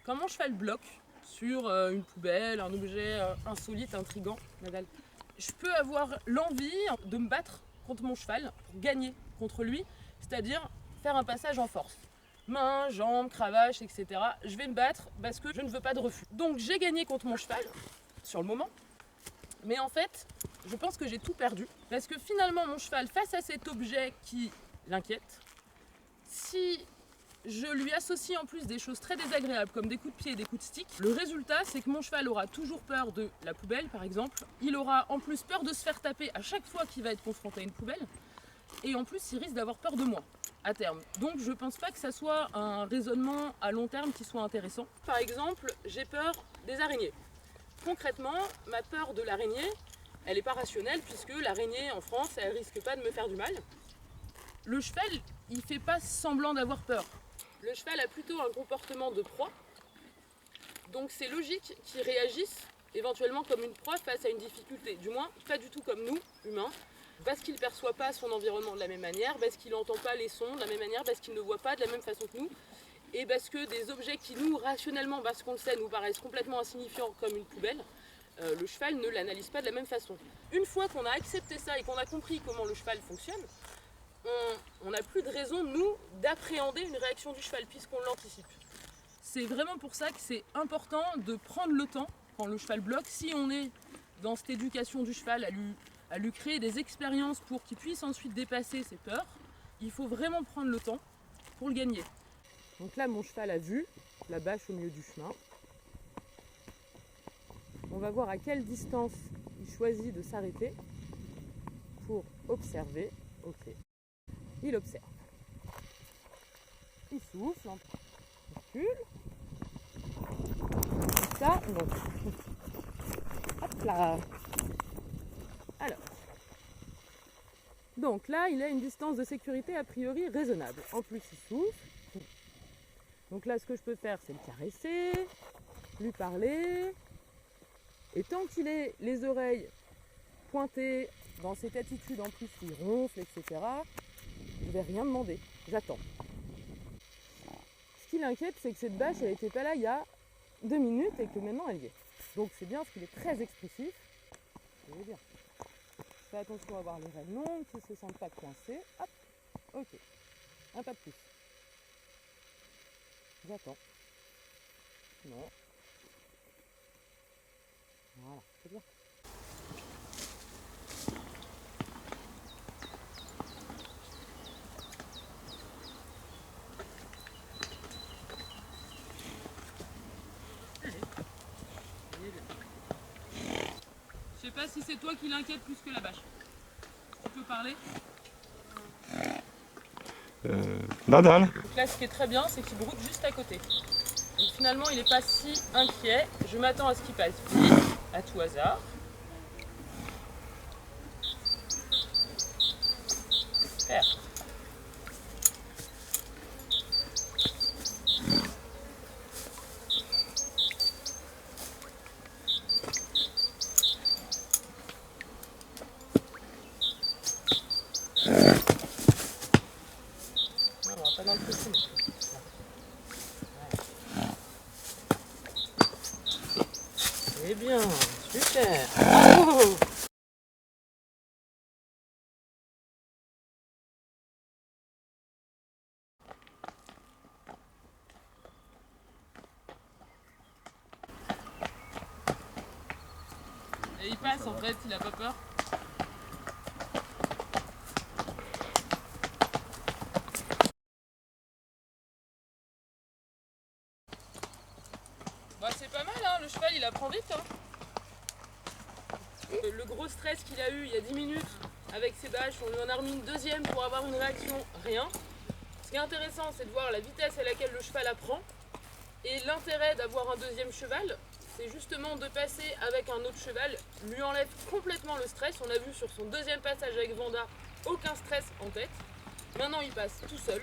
Quand mon cheval bloque sur une poubelle, un objet insolite, intriguant, Nadal, je peux avoir l'envie de me battre contre mon cheval pour gagner contre lui, c'est-à-dire faire un passage en force. Mains, jambes, cravache, etc. Je vais me battre parce que je ne veux pas de refus. Donc j'ai gagné contre mon cheval, sur le moment, mais en fait, je pense que j'ai tout perdu. Parce que finalement, mon cheval, face à cet objet qui l'inquiète, si je lui associe en plus des choses très désagréables comme des coups de pied et des coups de stick, le résultat c'est que mon cheval aura toujours peur de la poubelle par exemple, il aura en plus peur de se faire taper à chaque fois qu'il va être confronté à une poubelle, et en plus il risque d'avoir peur de moi à terme. Donc je pense pas que ça soit un raisonnement à long terme qui soit intéressant. Par exemple, j'ai peur des araignées. Concrètement, ma peur de l'araignée, elle n'est pas rationnelle puisque l'araignée en France, elle risque pas de me faire du mal. Le cheval, il fait pas semblant d'avoir peur. Le cheval a plutôt un comportement de proie, donc c'est logique qu'il réagisse éventuellement comme une proie face à une difficulté, du moins pas du tout comme nous, humains, parce qu'il ne perçoit pas son environnement de la même manière, parce qu'il n'entend pas les sons de la même manière, parce qu'il ne voit pas de la même façon que nous, et parce que des objets qui nous, rationnellement, parce qu'on le sait, nous paraissent complètement insignifiants comme une poubelle, le cheval ne l'analyse pas de la même façon. Une fois qu'on a accepté ça et qu'on a compris comment le cheval fonctionne, on n'a plus de raison, nous, d'appréhender une réaction du cheval puisqu'on l'anticipe. C'est vraiment pour ça que c'est important de prendre le temps quand le cheval bloque. Si on est dans cette éducation du cheval à lui créer des expériences pour qu'il puisse ensuite dépasser ses peurs, il faut vraiment prendre le temps pour le gagner. Donc là, mon cheval a vu la bâche au milieu du chemin. On va voir à quelle distance il choisit de s'arrêter pour observer. Ok. Il observe. Il souffle, il recule. Ça, non. Hop là. Alors. Donc là, il a une distance de sécurité a priori raisonnable. En plus, il souffle. Donc là, ce que je peux faire, c'est le caresser, lui parler. Et tant qu'il est les oreilles pointées dans cette attitude en plus où il ronfle, etc., je ne vais rien demander, j'attends. Ce qui l'inquiète, c'est que cette bâche, elle n'était pas là il y a 2 minutes et que maintenant elle y est. Donc c'est bien parce qu'il est très expressif. Je veux dire, fais attention à avoir les rênes longues, qu'il ne se sente pas coincé. Hop, ok, un pas de plus. J'attends. Non. Voilà, c'est bien. Je sais pas si c'est toi qui l'inquiète plus que la bâche. Tu peux parler? Nadal. Donc là, ce qui est très bien, c'est qu'il broute juste à côté. Donc finalement, il n'est pas si inquiet. Je m'attends à ce qu'il passe vite, à tout hasard. Super. Non, on va pas dans le petit. Eh bien, super. Bravo. Et il passe en fait, il a pas peur. Bah, c'est pas mal, hein, le cheval il apprend vite. Hein. Le gros stress qu'il a eu il y a 10 minutes avec ses bâches, on lui en a remis une deuxième pour avoir une réaction, rien. Ce qui est intéressant, c'est de voir la vitesse à laquelle le cheval apprend. Et l'intérêt d'avoir un deuxième cheval, c'est justement de passer avec un autre cheval, lui enlève complètement le stress. On a vu sur son deuxième passage avec Vanda, aucun stress en tête. Maintenant il passe tout seul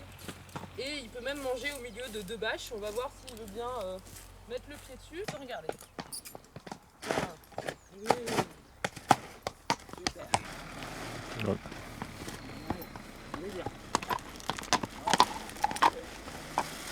et il peut même manger au milieu de 2 bâches. On va voir s'il veut bien mettre le pied dessus. Regardez. Oui. Super. Ouais.